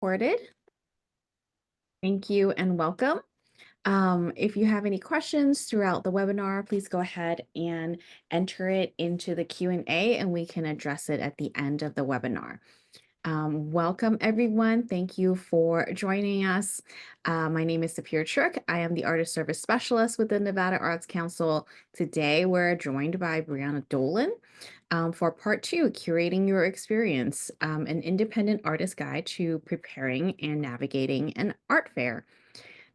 recorded. Thank you and welcome. If you have any questions throughout the webinar, please go ahead and enter it into the Q&A and we can address it at the end of the webinar. Welcome everyone. Thank you for joining us. My name is Sapir Chirk. I am the Artist Service Specialist with the Nevada Arts Council. Today, we're joined by Brianna Dolan for part two, Curating Your Experience, an independent artist guide to preparing and navigating an art fair.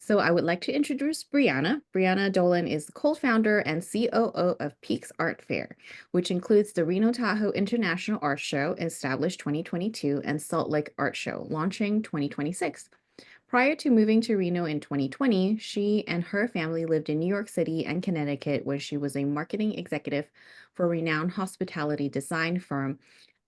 So I would like to introduce Brianna. Brianna Dolan is the co-founder and COO of Peaks Art Fair, which includes the Reno Tahoe International Art Show, established 2022, and Salt Lake Art Show, launching 2026. Prior to moving to Reno in 2020, she and her family lived in New York City and Connecticut, where she was a marketing executive for renowned hospitality design firm,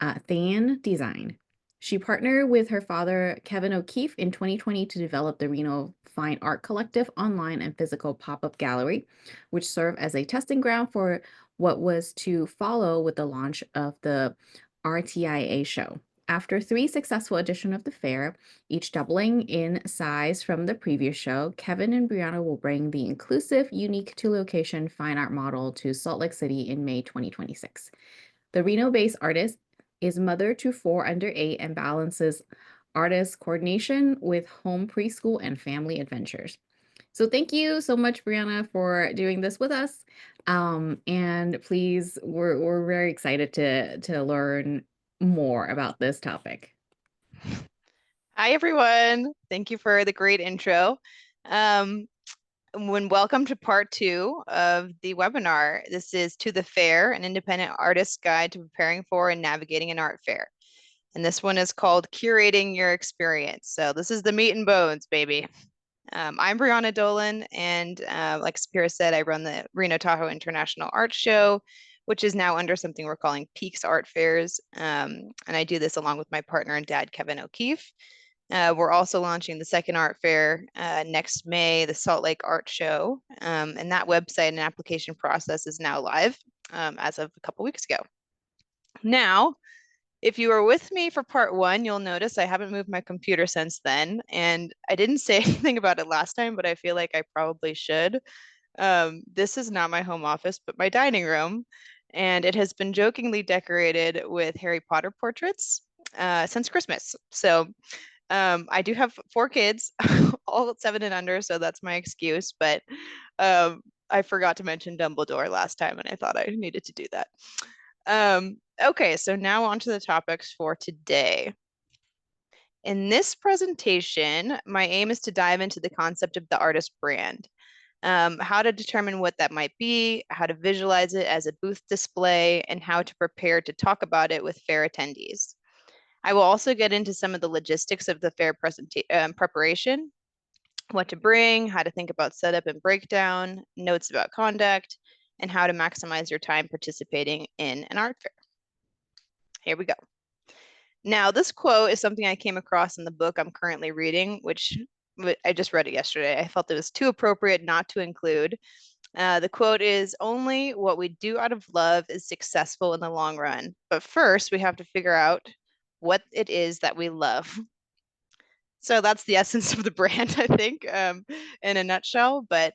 Than Design. She partnered with her father, Kevin O'Keefe, in 2020 to develop the Reno Fine Art Collective online and physical pop-up gallery, which served as a testing ground for what was to follow with the launch of the RTIA show. After three successful editions of the fair, each doubling in size from the previous show, Kevin and Brianna will bring the inclusive, unique two-location fine art model to Salt Lake City in May 2026. The Reno-based artist is mother to 4 under 8 and balances artist coordination with home preschool and family adventures. So thank you so much, Brianna, for doing this with us. And please, we're very excited to learn more about this topic. Hi, everyone. Thank you for the great intro. Welcome to part two of the webinar. This is To the Fair, an independent artist's guide to preparing for and navigating an art fair. And this one is called Curating Your Experience. So this is the meat and bones, baby. I'm Brianna Dolan, and like Sapira said, I run the Reno Tahoe International Art Show, which is now under something we're calling Peaks Art Fairs. And I do this along with my partner and dad, Kevin O'Keefe. We're also launching the second art fair next May, the Salt Lake Art Show. And that website and application process is now live as of a couple weeks ago. Now, if you were with me for part one, you'll notice I haven't moved my computer since then. And I didn't say anything about it last time, but I feel like I probably should. This is not my home office, but my dining room. And it has been jokingly decorated with Harry Potter portraits since Christmas. So I do have 4 kids, all 7 and under, so that's my excuse. But I forgot to mention Dumbledore last time, and I thought I needed to do that. Okay, so now on to the topics for today. In this presentation, my aim is to dive into the concept of the artist brand, how to determine what that might be, how to visualize it as a booth display, and how to prepare to talk about it with fair attendees. I will also get into some of the logistics of the fair preparation, what to bring, how to think about setup and breakdown, notes about conduct, and how to maximize your time participating in an art fair. Here we go. Now, this quote is something I came across in the book I'm currently reading, which I just read it yesterday. I felt it was too appropriate not to include. The quote is, "Only what we do out of love is successful in the long run. But first, we have to figure out what it is that we love." So that's the essence of the brand, I think, in a nutshell. But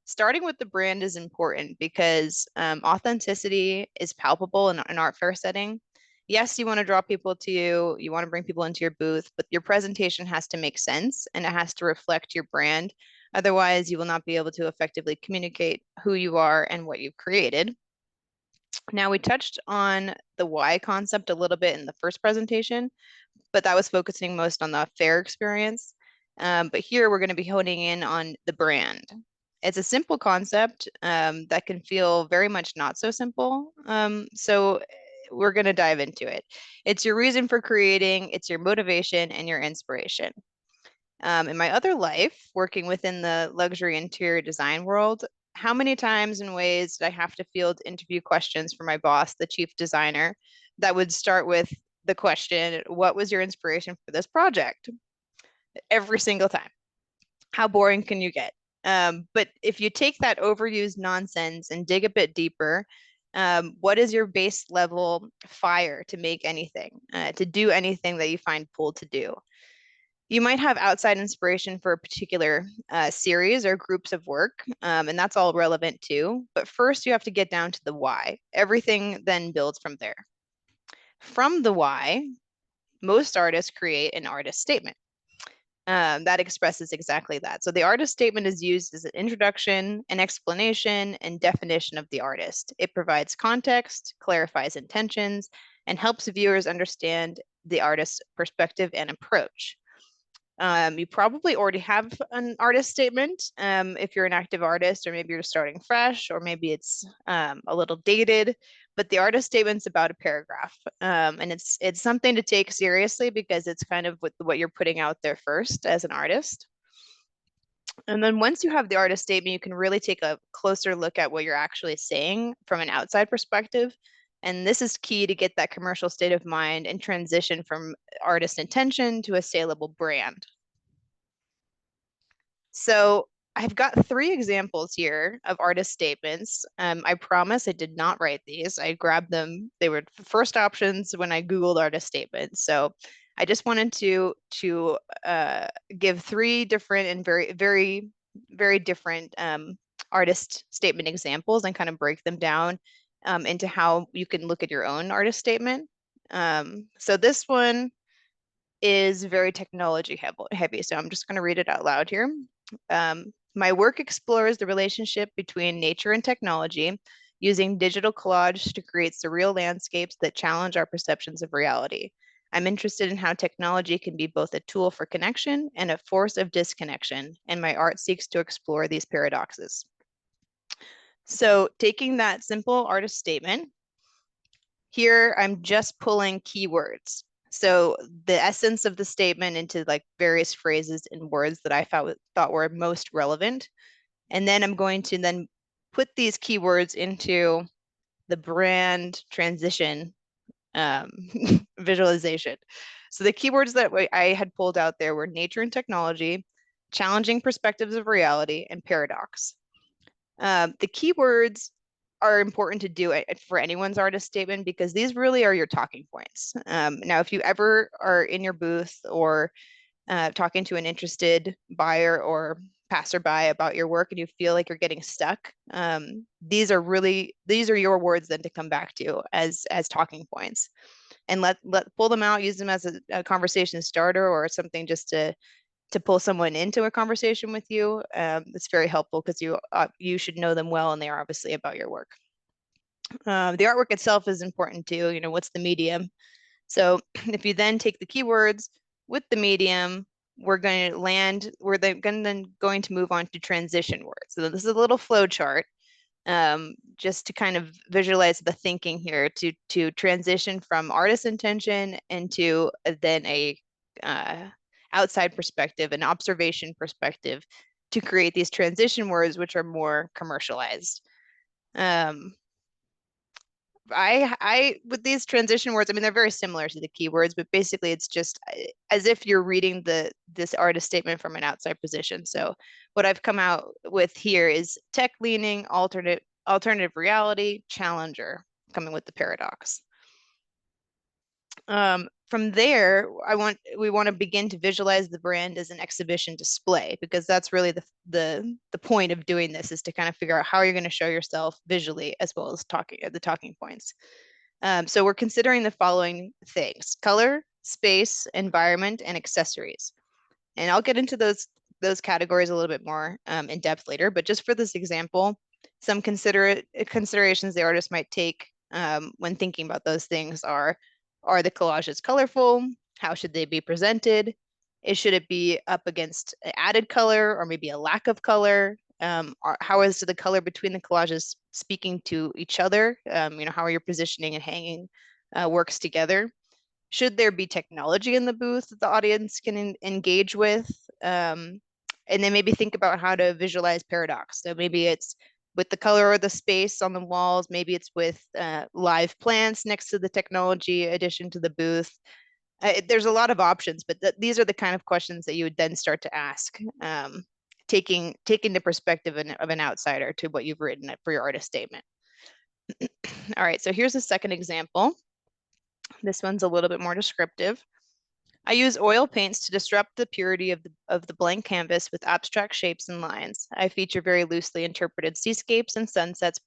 starting with the brand is important because authenticity is palpable in an art fair setting. Yes, you want to draw people to you, you want to bring people into your booth, but your presentation has to make sense and it has to reflect your brand. Otherwise, you will not be able to effectively communicate who you are and what you've created. Now, we touched on the why concept a little bit in the first presentation, but that was focusing most on the fair experience. But here we're going to be honing in on the brand. It's a simple concept that can feel very much not so simple. So we're going to dive into it. It's your reason for creating, it's your motivation and your inspiration. In my other life, working within the luxury interior design world, how many times and ways did I have to field interview questions for my boss, the chief designer, that would start with the question, what was your inspiration for this project? Every single time. How boring can you get? But if you take that overused nonsense and dig a bit deeper, what is your base level fire to make anything, to do anything that you find pulled to do? You might have outside inspiration for a particular series or groups of work, and that's all relevant too. But first, you have to get down to the why. Everything then builds from there. From the why, most artists create an artist statement that expresses exactly that. So the artist statement is used as an introduction, an explanation, and definition of the artist. It provides context, clarifies intentions, and helps viewers understand the artist's perspective and approach. You probably already have an artist statement if you're an active artist, or maybe you're starting fresh, or maybe it's a little dated. But the artist statement's about a paragraph, and it's something to take seriously because it's kind of what you're putting out there first as an artist. And then once you have the artist statement, you can really take a closer look at what you're actually saying from an outside perspective. And this is key to get that commercial state of mind and transition from artist intention to a saleable brand. So I've got three examples here of artist statements. I promise I did not write these. I grabbed them. They were the first options when I Googled artist statements. So I just wanted to give three different and very different artist statement examples and kind of break them down into how you can look at your own artist statement. So this one is very heavy. So I'm just going to read it out loud here. My work explores the relationship between nature and technology, using digital collage to create surreal landscapes that challenge our perceptions of reality. I'm interested in how technology can be both a tool for connection and a force of disconnection, and my art seeks to explore these paradoxes. So, taking that simple artist statement, here I'm just pulling keywords. So the essence of the statement into like various phrases and words that I thought were most relevant. And then I'm going to then put these keywords into the brand transition um, visualization. So the keywords that I had pulled out there were nature and technology, challenging perspectives of reality, and paradox. The keywords are important to do it for anyone's artist statement because these really are your talking points. Now, if you ever are in your booth or talking to an interested buyer or passerby about your work and you feel like you're getting stuck, these are your words then to come back to as talking points, and let pull them out, use them as a conversation starter or something just to pull someone into a conversation with you. It's very helpful because you should know them well, and they are obviously about your work. The artwork itself is important too. You know, what's the medium? So if you then take the keywords with the medium, we're then going to move on to transition words. So this is a little flow chart, just to kind of visualize the thinking here to transition from artist intention into then a uh, outside perspective, an observation perspective, to create these transition words, which are more commercialized. Um, I with these transition words, I mean, they're very similar to the keywords, but basically it's just as if you're reading this artist statement from an outside position. So what I've come out with here is tech leaning, alternative reality, challenger, coming with the paradox. From there, we want to begin to visualize the brand as an exhibition display because that's really the point of doing this, is to kind of figure out how you're going to show yourself visually as well as the talking points. So we're considering the following things: color, space, environment, and accessories. And I'll get into those categories a little bit more in depth later. But just for this example, some considerations the artist might take when thinking about those things are the collages colorful? How should they be presented? Should it be up against added color or maybe a lack of color? How is the color between the collages speaking to each other? How are your positioning and hanging works together? Should there be technology in the booth that the audience can engage with? And then maybe think about how to visualize paradox. So maybe it's with the color or the space on the walls. Maybe it's with live plants next to the technology addition to the booth. There's a lot of options, but these are the kind of questions that you would then start to ask, taking the perspective of an outsider to what you've written for your artist statement. All right, so here's a second example. This one's a little bit more descriptive. I use oil paints to disrupt the purity of the blank canvas with abstract shapes and lines. I feature very loosely interpreted seascapes and sunsets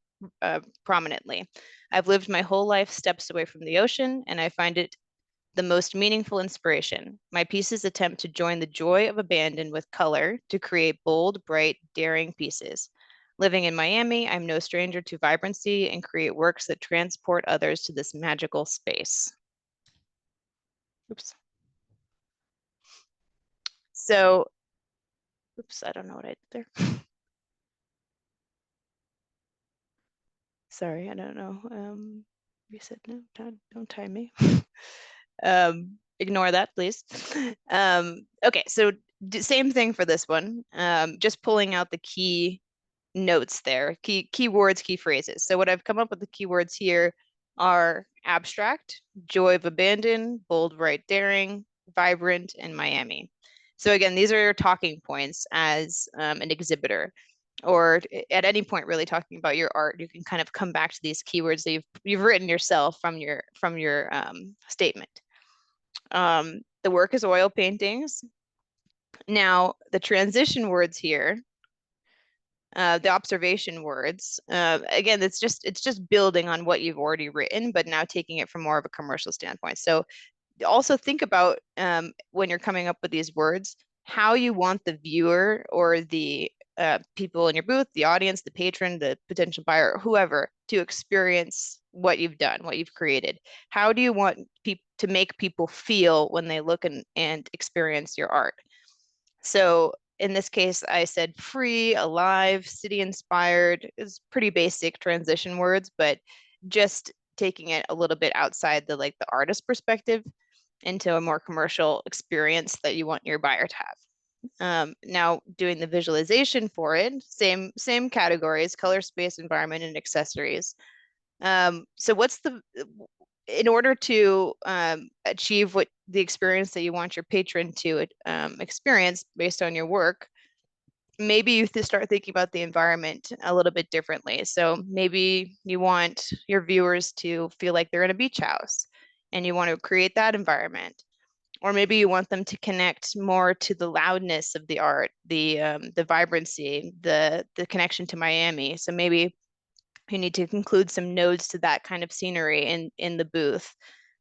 prominently. I've lived my whole life steps away from the ocean, and I find it the most meaningful inspiration. My pieces attempt to join the joy of abandon with color to create bold, bright, daring pieces. Living in Miami, I'm no stranger to vibrancy and create works that transport others to this magical space. Oops. So, oops, I don't know what I did there. Sorry, I don't know. You said no, don't time me. Ignore that, please. Okay, so same thing for this one. Just pulling out the key notes there, key words, key phrases. So what I've come up with the keywords here are abstract, joy of abandon, bold, bright, daring, vibrant, and Miami. So again, these are your talking points as an exhibitor, or at any point really talking about your art. You can kind of come back to these keywords that you've written yourself from your statement. The work is oil paintings. Now, the transition words here, the observation words, again, it's just building on what you've already written, but now taking it from more of a commercial standpoint. So also think about when you're coming up with these words, how you want the viewer or the people in your booth, the audience, the patron, the potential buyer, whoever, to experience what you've done, what you've created. How do you want to make people feel when they look and experience your art? So in this case, I said free, alive, city inspired is pretty basic transition words, but just taking it a little bit outside the like the artist perspective into a more commercial experience that you want your buyer to have. Now doing the visualization for it, same categories, color, space, environment, and accessories. So what's the in order to achieve what the experience that you want your patron to experience based on your work, maybe you start thinking about the environment a little bit differently. So maybe you want your viewers to feel like they're in a beach house and you want to create that environment. Or maybe you want them to connect more to the loudness of the art, the vibrancy, the connection to Miami. So maybe you need to include some nodes to that kind of scenery in the booth.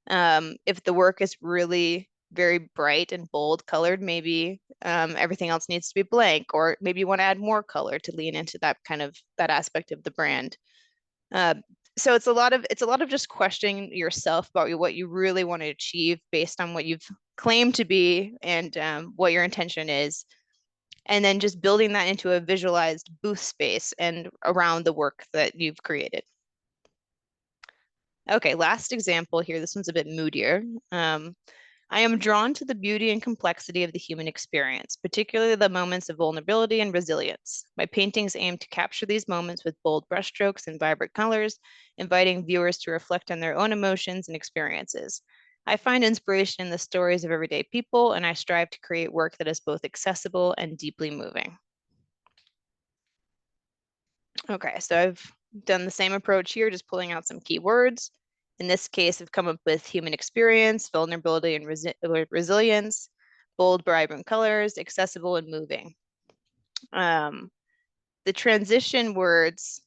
If the work is really very bright and bold colored, maybe everything else needs to be blank, or maybe you want to add more color to lean into that kind of that aspect of the brand. Uh, so it's a lot of just questioning yourself about what you really want to achieve based on what you've claimed to be and what your intention is, and then just building that into a visualized booth space and around the work that you've created. Okay, last example here. This one's a bit moodier. I am drawn to the beauty and complexity of the human experience, particularly the moments of vulnerability and resilience. My paintings aim to capture these moments with bold brushstrokes and vibrant colors, inviting viewers to reflect on their own emotions and experiences. I find inspiration in the stories of everyday people, and I strive to create work that is both accessible and deeply moving. Okay, so I've done the same approach here, just pulling out some keywords. In this case, I've come up with human experience, vulnerability and resilience, bold, vibrant colors, accessible and moving. Um, the transition words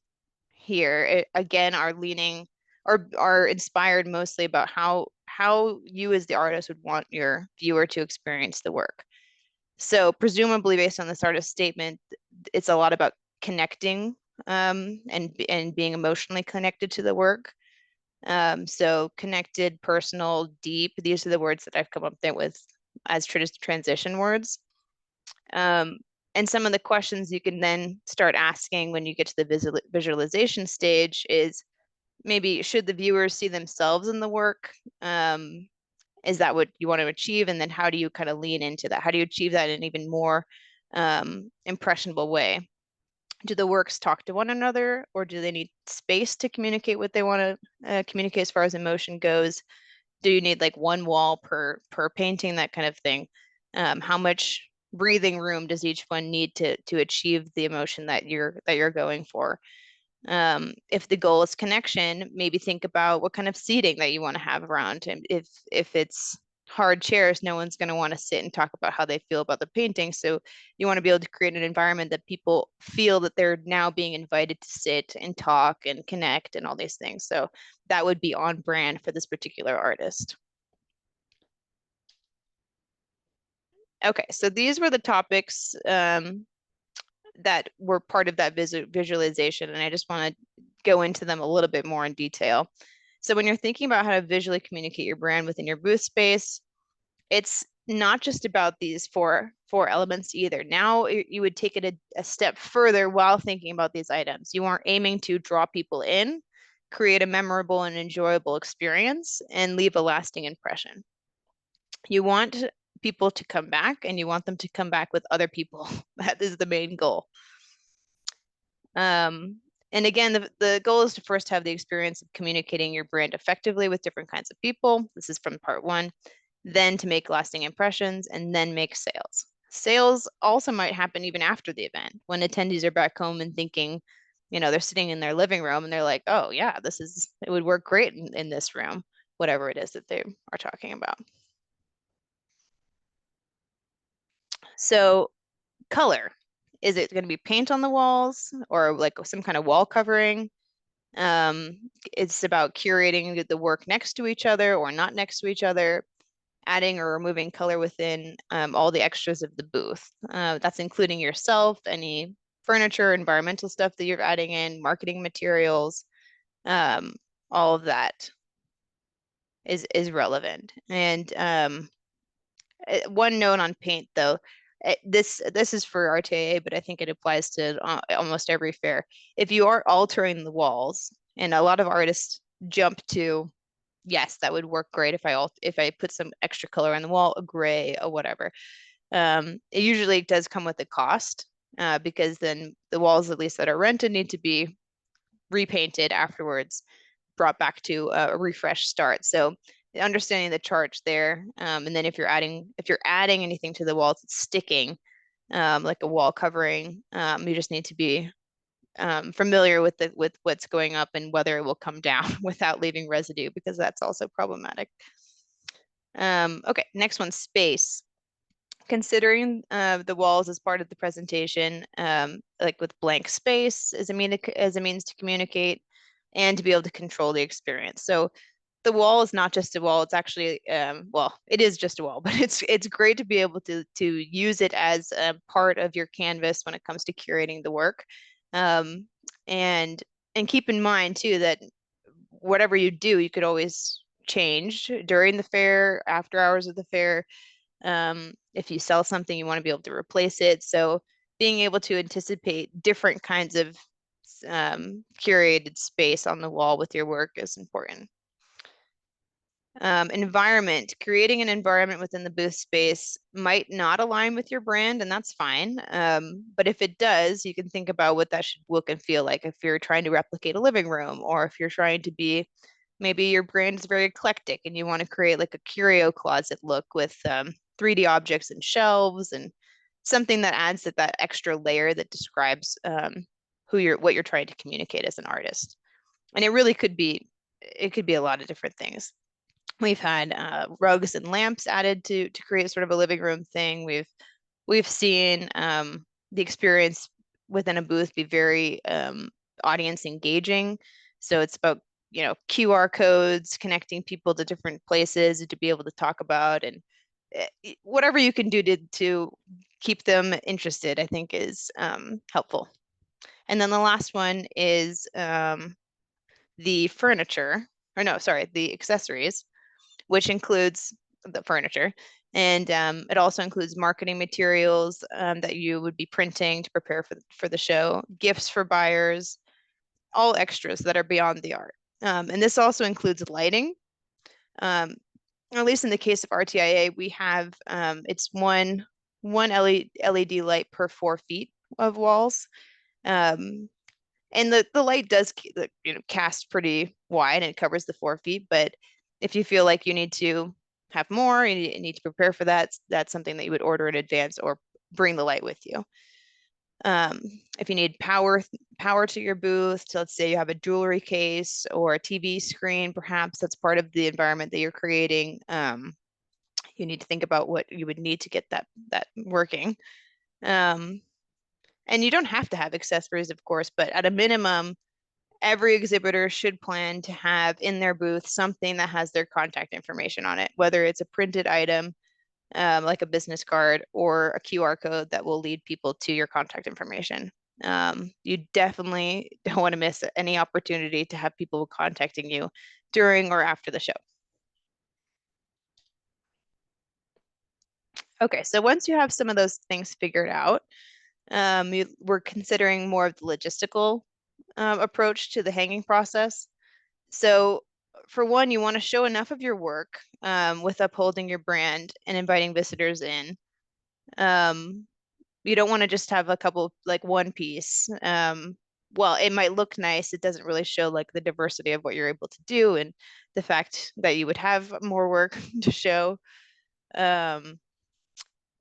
here, again, are leaning or are inspired mostly about how you as the artist would want your viewer to experience the work. So presumably based on this artist statement, it's a lot about connecting and being emotionally connected to the work. So connected, personal, deep, these are the words that I've come up there with as transition words. Um, and some of the questions you can then start asking when you get to the visualization stage is maybe should the viewers see themselves in the work? Is that what you want to achieve? And then how do you kind of lean into that? How do you achieve that in an even more impressionable way? Do the works talk to one another, or do they need space to communicate what they want to communicate as far as emotion goes? Do you need like one wall per painting, that kind of thing? How much breathing room does each one need to achieve the emotion that you're going for? If the goal is connection, maybe think about what kind of seating that you want to have around him. If it's hard chairs, no one's going to want to sit and talk about how they feel about the painting. So you want to be able to create an environment that people feel that they're now being invited to sit and talk and connect and all these things. So that would be on brand for this particular artist. Okay, so these were the topics that were part of that visualization, and I just want to go into them a little bit more in detail. So when you're thinking about how to visually communicate your brand within your booth space, it's not just about these four elements either. Now you would take it a step further while thinking about these items. You are aiming to draw people in, create a memorable and enjoyable experience, and leave a lasting impression. You want people to come back, and you want them to come back with other people. That is the main goal. And again, the goal is to first have the experience of communicating your brand effectively with different kinds of people. This is from part one. Then to make lasting impressions, and then make sales. Sales also might happen even after the event when attendees are back home and thinking, they're sitting in their living room and they're like, oh, yeah, it would work great in this room, whatever it is that they are talking about. So, color. Is it going to be paint on the walls or like some kind of wall covering? It's about curating the work next to each other or not next to each other, adding or removing color within all the extras of the booth. That's including yourself, any furniture, environmental stuff that you're adding in, marketing materials, um, all of that is relevant. And one note on paint, though, this is for RTIA, but I think it applies to almost every fair. If you are altering the walls, and a lot of artists jump to, yes, that would work great if I put some extra color on the wall, a gray, or whatever. It usually does come with a cost, because then the walls, at least that are rented, need to be repainted afterwards, brought back to a refresh start. So understanding the charge there, and then if you're adding anything to the walls, it's sticking, like a wall covering. You just need to be familiar with what's going up and whether it will come down without leaving residue, because that's also problematic. Okay, next one, space. Considering the walls as part of the presentation, like with blank space as a means to communicate and to be able to control the experience. So the wall is not just a wall; it's actually, well, it is just a wall, but it's great to be able to use it as a part of your canvas when it comes to curating the work, um, and and keep in mind too that whatever you do, you could always change during the fair, after hours of the fair. If you sell something, you want to be able to replace it. So being able to anticipate different kinds of curated space on the wall with your work is important. Environment, creating an environment within the booth space might not align with your brand, and that's fine. But if it does, you can think about what that should look and feel like if you're trying to replicate a living room, or if you're trying to be, maybe your brand is very eclectic and you want to create like a curio closet look with 3D objects and shelves and something that adds that extra layer that describes what you're trying to communicate as an artist. And it could be a lot of different things. We've had rugs and lamps added to create sort of a living room thing. We've seen the experience within a booth be very audience engaging. So it's about, QR codes connecting people to different places to be able to talk about, and whatever you can do to keep them interested, I think is helpful. And then the last one is the furniture, or no, sorry, the accessories, which includes the furniture. And it also includes marketing materials that you would be printing to prepare for the show, gifts for buyers, all extras that are beyond the art. And this also includes lighting. Um, at least in the case of RTIA, we have it's one LED light per 4 feet of walls. Um, and the light does cast pretty wide and it covers the 4 feet, but if you feel like you need to have more, you need to prepare for that, that's something that you would order in advance or bring the light with you. um, if you need power to your booth, so let's say you have a jewelry case or a TV screen, perhaps that's part of the environment that you're creating. You need to think about what you would need to get that working. Um, and you don't have to have accessories, of course, but at a minimum, every exhibitor should plan to have in their booth something that has their contact information on it, whether it's a printed item, like a business card, or a QR code that will lead people to your contact information. You definitely don't want to miss any opportunity to have people contacting you during or after the show. Okay, so once you have some of those things figured out, we're considering more of the logistical approach to the hanging process. So, for one, you want to show enough of your work with upholding your brand and inviting visitors in. Um, you don't want to just have a couple, like one piece. Well, it might look nice. It doesn't really show like the diversity of what you're able to do and the fact that you would have more work to show. Um,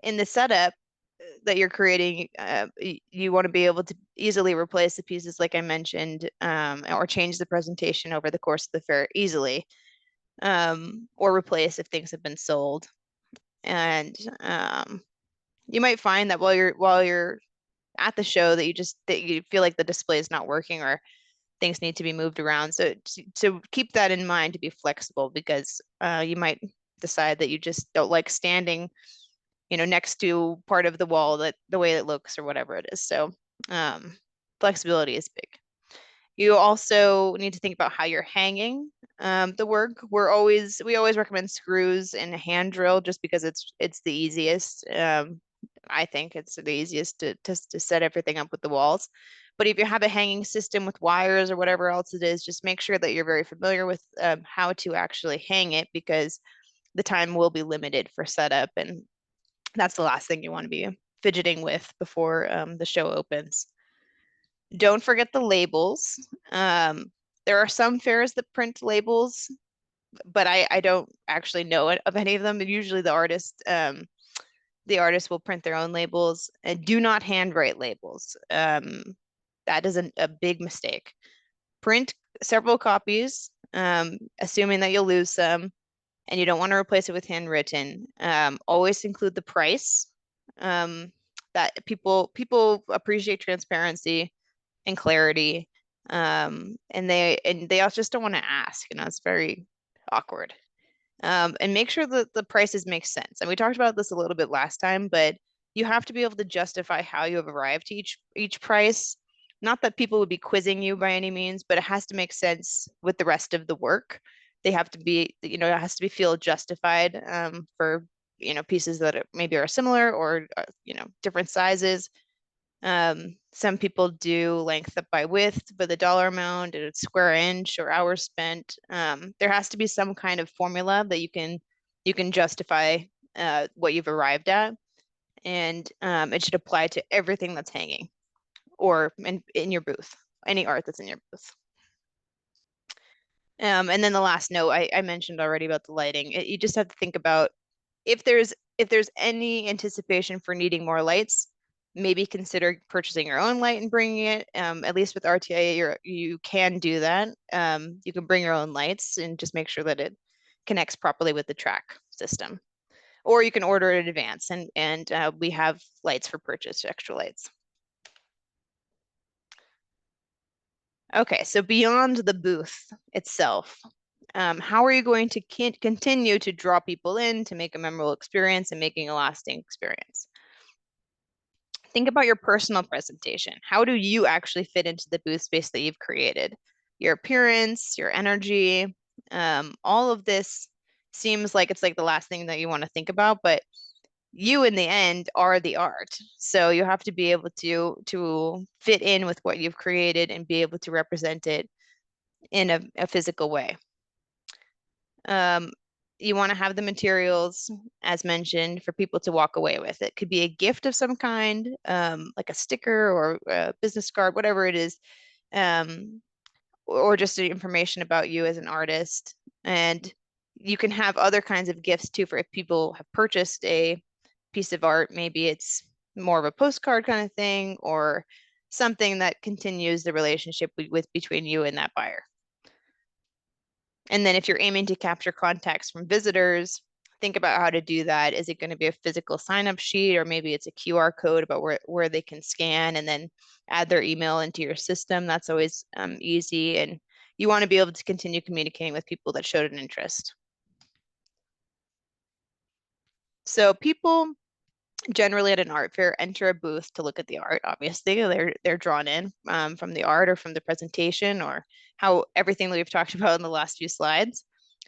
in the setup that you're creating, you want to be able to easily replace the pieces, like I mentioned, or change the presentation over the course of the fair easily, or replace if things have been sold. And you might find that while you're at the show that you feel like the display is not working or things need to be moved around. So to keep that in mind to be flexible because you might decide that you just don't like standing, next to part of the wall that the way it looks or whatever it is. So um, flexibility is big. You also need to think about how you're hanging the work. We always recommend screws and a hand drill just because it's the easiest. I think it's the easiest to set everything up with the walls. But if you have a hanging system with wires or whatever else it is, just make sure that you're very familiar with how to actually hang it because the time will be limited for setup, and that's the last thing you want to be fidgeting with before the show opens. Don't forget the labels. Um, there are some fairs that print labels, but I don't actually know of any of them. Usually the artist will print their own labels and do not handwrite labels. That is a big mistake. Print several copies, assuming that you'll lose some, and you don't want to replace it with handwritten. Always include the price. Um, that people appreciate transparency and clarity. And they also just don't want to ask, it's very awkward. And make sure that the prices make sense. And we talked about this a little bit last time, but you have to be able to justify how you have arrived to each price. Not that people would be quizzing you by any means, but it has to make sense with the rest of the work. They have to be, it has to be feel justified for pieces that maybe are similar or different sizes. Some people do length up by width with a dollar amount and a square inch or hours spent. There has to be some kind of formula that you can justify what you've arrived at, and it should apply to everything that's hanging or in your booth, any art that's in your booth. And then the last note I mentioned already about the lighting. You just have to think about if there's any anticipation for needing more lights, maybe consider purchasing your own light and bringing it. At least with RTA, you can do that. You can bring your own lights and just make sure that it connects properly with the track system. Or you can order it in advance, and we have lights for purchase, extra lights. Okay, so beyond the booth itself, how are you going to continue to draw people in to make a memorable experience and making a lasting experience? Think about your personal presentation. How do you actually fit into the booth space that you've created? Your appearance, your energy, all of this seems like it's like the last thing that you want to think about, but you in the end are the art. So you have to be able to fit in with what you've created and be able to represent it in a physical way. Um, you want to have the materials, as mentioned, for people to walk away with. It could be a gift of some kind, like a sticker or a business card, whatever it is, um, or just the information about you as an artist. And you can have other kinds of gifts too for if people have purchased a piece of art. Maybe it's more of a postcard kind of thing or something that continues the relationship with between you and that buyer. And then if you're aiming to capture contacts from visitors, think about how to do that. Is it going to be a physical sign-up sheet, or maybe it's a QR code about where they can scan and then add their email into your system? That's always easy, and you want to be able to continue communicating with people that showed an interest. So people generally at an art fair enter a booth to look at the art. Obviously, they're drawn in from the art or from the presentation or how everything that we've talked about in the last few slides.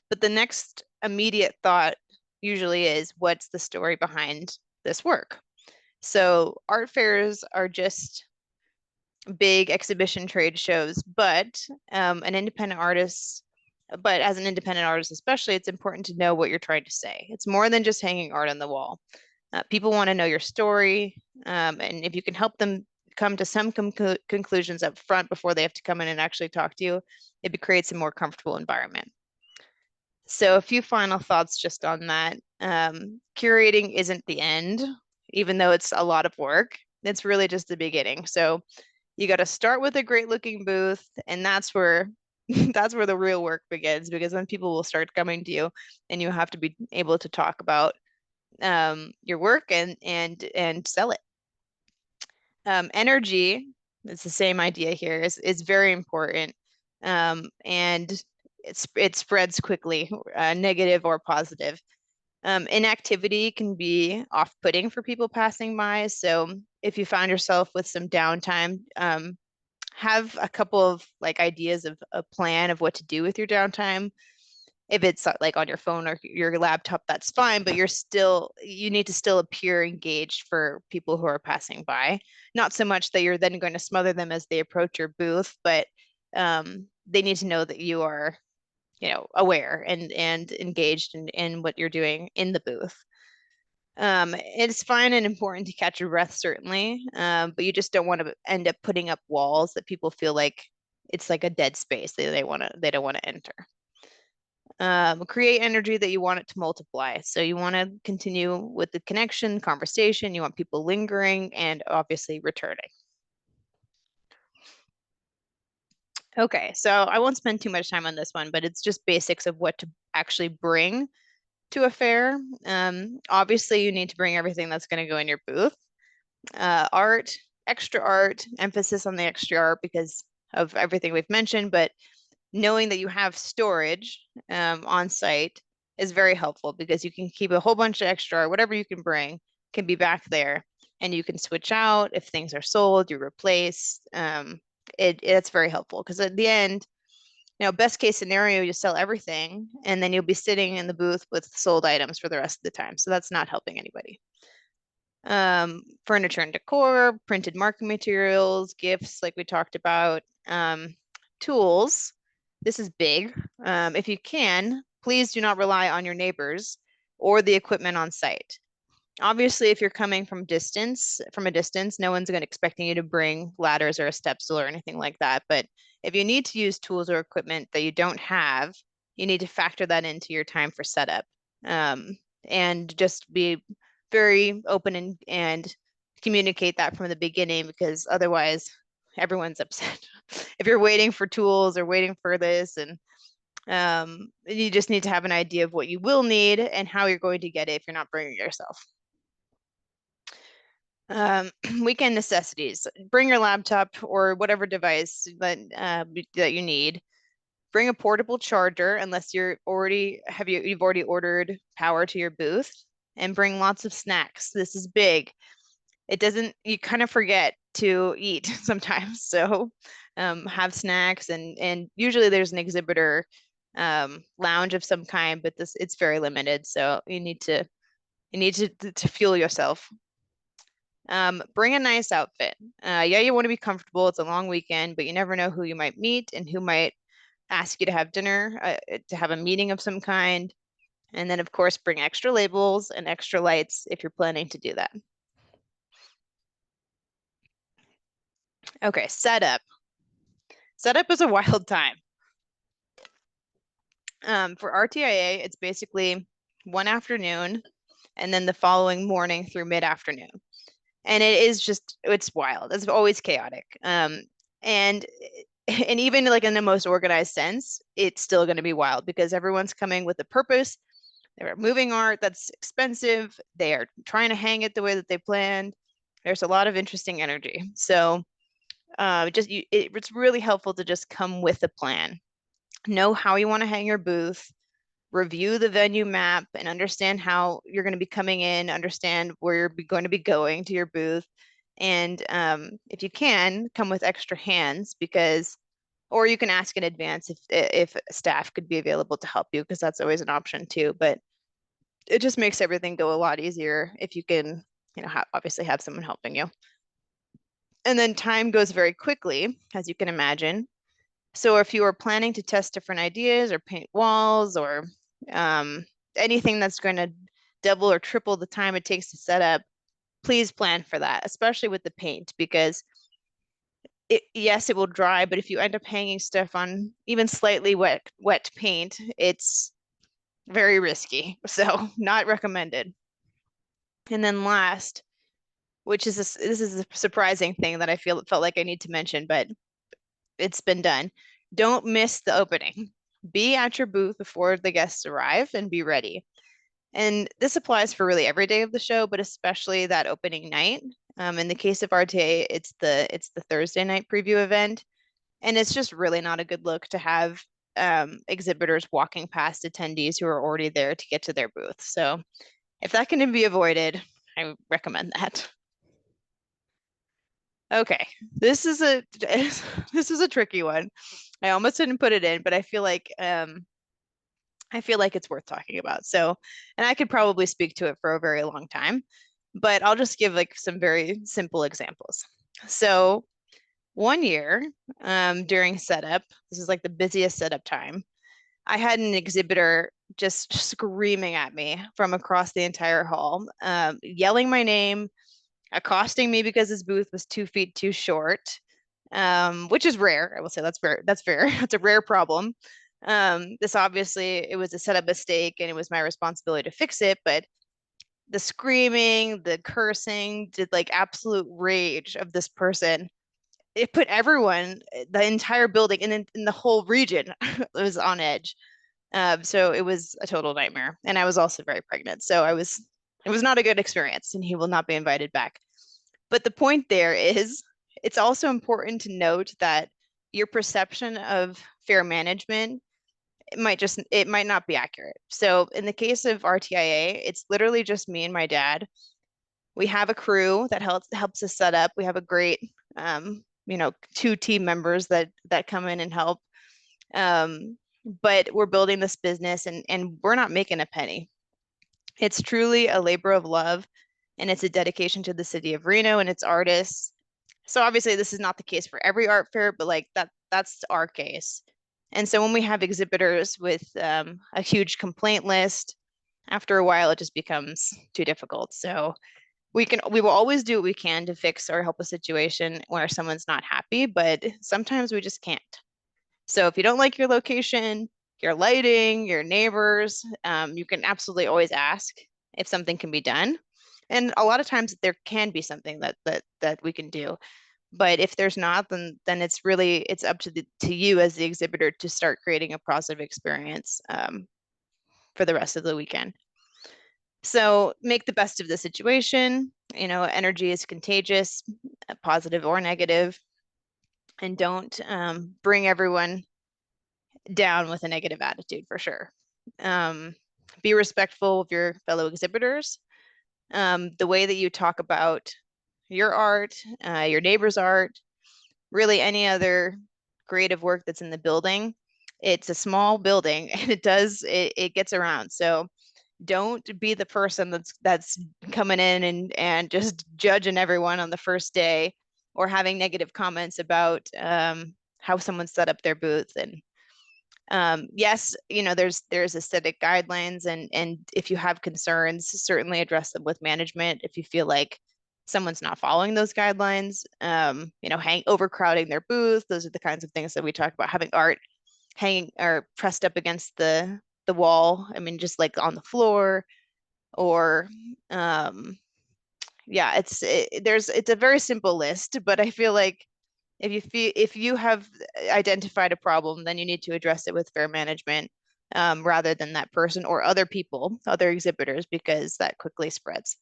But the next immediate thought usually is, what's the story behind this work? So art fairs are just big exhibition trade shows, but an independent artist, but as an independent artist especially, it's important to know what you're trying to say. It's more than just hanging art on the wall. People want to know your story, and if you can help them come to some conclusions up front before they have to come in and actually talk to you, it creates a more comfortable environment. So a few final thoughts just on that. Curating isn't the end, even though it's a lot of work. It's really just the beginning. So you got to start with a great looking booth, and that's where that's where the real work begins, because then people will start coming to you, and you have to be able to talk about your work and sell it. Energy, it's the same idea here, is very important, and it spreads quickly, negative or positive. Inactivity can be off-putting for people passing by. So if you find yourself with some downtime, have a couple of like ideas of a plan of what to do with your downtime. If it's like on your phone or your laptop, that's fine, but you need to still appear engaged for people who are passing by. Not so much that you're then going to smother them as they approach your booth, but they need to know that you are, aware and engaged in what you're doing in the booth. It's fine and important to catch your breath, certainly, but you just don't want to end up putting up walls that people feel like it's like a dead space that they don't want to enter. Create energy that you want it to multiply. So you want to continue with the connection, conversation. You want people lingering and obviously returning. Okay, so I won't spend too much time on this one, but it's just basics of what to actually bring to a fair. Obviously, you need to bring everything that's going to go in your booth. Extra art, emphasis on the extra art because of everything we've mentioned, but knowing that you have storage on site is very helpful because you can keep a whole bunch of extra art, whatever you can bring can be back there, and you can switch out if things are sold, you replace. It's very helpful because at the end, best case scenario, you sell everything and then you'll be sitting in the booth with sold items for the rest of the time. So that's not helping anybody. Furniture and decor, printed marketing materials, gifts, like we talked about, tools. This is big. If you can, please do not rely on your neighbors or the equipment on site. Obviously, if you're coming from a distance, no one's going to expecting you to bring ladders or a step stool or anything like that. But if you need to use tools or equipment that you don't have, you need to factor that into your time for setup. And just be very open and communicate that from the beginning, because otherwise everyone's upset. If you're waiting for tools or waiting for this, and you just need to have an idea of what you will need and how you're going to get it if you're not bringing it yourself. Weekend necessities. Bring your laptop or whatever device that you need. Bring a portable charger unless you've already ordered power to your booth, and bring lots of snacks. This is big. You kind of forget to eat sometimes. So have snacks, and usually there's an exhibitor lounge of some kind, but it's very limited. So you need to fuel yourself. Bring a nice outfit. Yeah, you want to be comfortable. It's a long weekend, but you never know who you might meet and who might ask you to have dinner, to have a meeting of some kind. And then, of course, bring extra labels and extra lights if you're planning to do that. Okay, setup. Setup is a wild time. For RTIA, it's basically one afternoon and then the following morning through mid-afternoon. And it's wild. It's always chaotic. And and even like in the most organized sense, it's still going to be wild because everyone's coming with a purpose. They're moving art that's expensive. They are trying to hang it the way that they planned. There's a lot of interesting energy. So it's really helpful to just come with a plan. Know how you want to hang your booth, review the venue map, and understand how you're going to be coming in, understand where you're going to be going to your booth. And if you can, come with extra hands because, or you can ask in advance if staff could be available to help you because that's always an option too. But it just makes everything go a lot easier if you can, obviously have someone helping you. And then time goes very quickly, as you can imagine. So if you are planning to test different ideas or paint walls or um, anything that's going to double or triple the time it takes to set up, please plan for that, especially with the paint, because yes, it will dry, but if you end up hanging stuff on even slightly wet paint, it's very risky. So not recommended. And then last, this is a surprising thing that I felt like I need to mention, but it's been done. Don't miss the opening. Be at your booth before the guests arrive and be ready. And this applies for really every day of the show, but especially that opening night. In the case of RTA, it's the Thursday night preview event, and it's just really not a good look to have exhibitors walking past attendees who are already there to get to their booth. So if that can be avoided, I recommend that. Okay, this is a this is a tricky one. I almost didn't put it in, but I feel like it's worth talking about. So, and I could probably speak to it for a very long time, but I'll just give like some very simple examples. So, one year, during setup, this is like the busiest setup time. I had an exhibitor just screaming at me from across the entire hall, yelling my name, accosting me because his booth was 2 feet too short, which is rare. I will say that's fair. That's fair. That's a rare problem. This obviously it was a setup mistake and it was my responsibility to fix it, but the screaming, the cursing, did like absolute rage of this person. It put everyone, the entire building, and in the whole region, was on edge. So it was a total nightmare, and I was also very pregnant, so it was not a good experience, and he will not be invited back. But the point there is, it's also important to note that your perception of fair management it might not be accurate. So in the case of RTIA, it's literally just me and my dad. We have a crew that helps us set up. We have a great two team members that come in and help. Um, but we're building this business and we're not making a penny. It's truly a labor of love and it's a dedication to the city of Reno and its artists. So obviously this is not the case for every art fair, but like that's our case. And so when we have exhibitors with a huge complaint list, after a while it just becomes too difficult. So we will always do what we can to fix or help a situation where someone's not happy, but sometimes we just can't. So if you don't like your location, your lighting, your neighbors, you can absolutely always ask if something can be done. And a lot of times there can be something that we can do. But if there's not, then it's up to you as the exhibitor to start creating a positive experience for the rest of the weekend. So make the best of the situation. You know, energy is contagious, positive or negative, and don't bring everyone down with a negative attitude for sure. Um, be respectful of your fellow exhibitors. The way that you talk about your art, your neighbor's art, really any other creative work that's in the building. It's a small building and it gets around. So don't be the person that's coming in and just judging everyone on the first day or having negative comments about how someone set up their booth. And yes, there's aesthetic guidelines, and if you have concerns, certainly address them with management. If you feel like someone's not following those guidelines, overcrowding their booth, those are the kinds of things that we talk about. Having art hanging or pressed up against the wall. I mean, just like on the floor, or yeah, it's a very simple list, but I feel like if you have identified a problem, then you need to address it with fair management. rather than that person or other people, other exhibitors, because that quickly spreads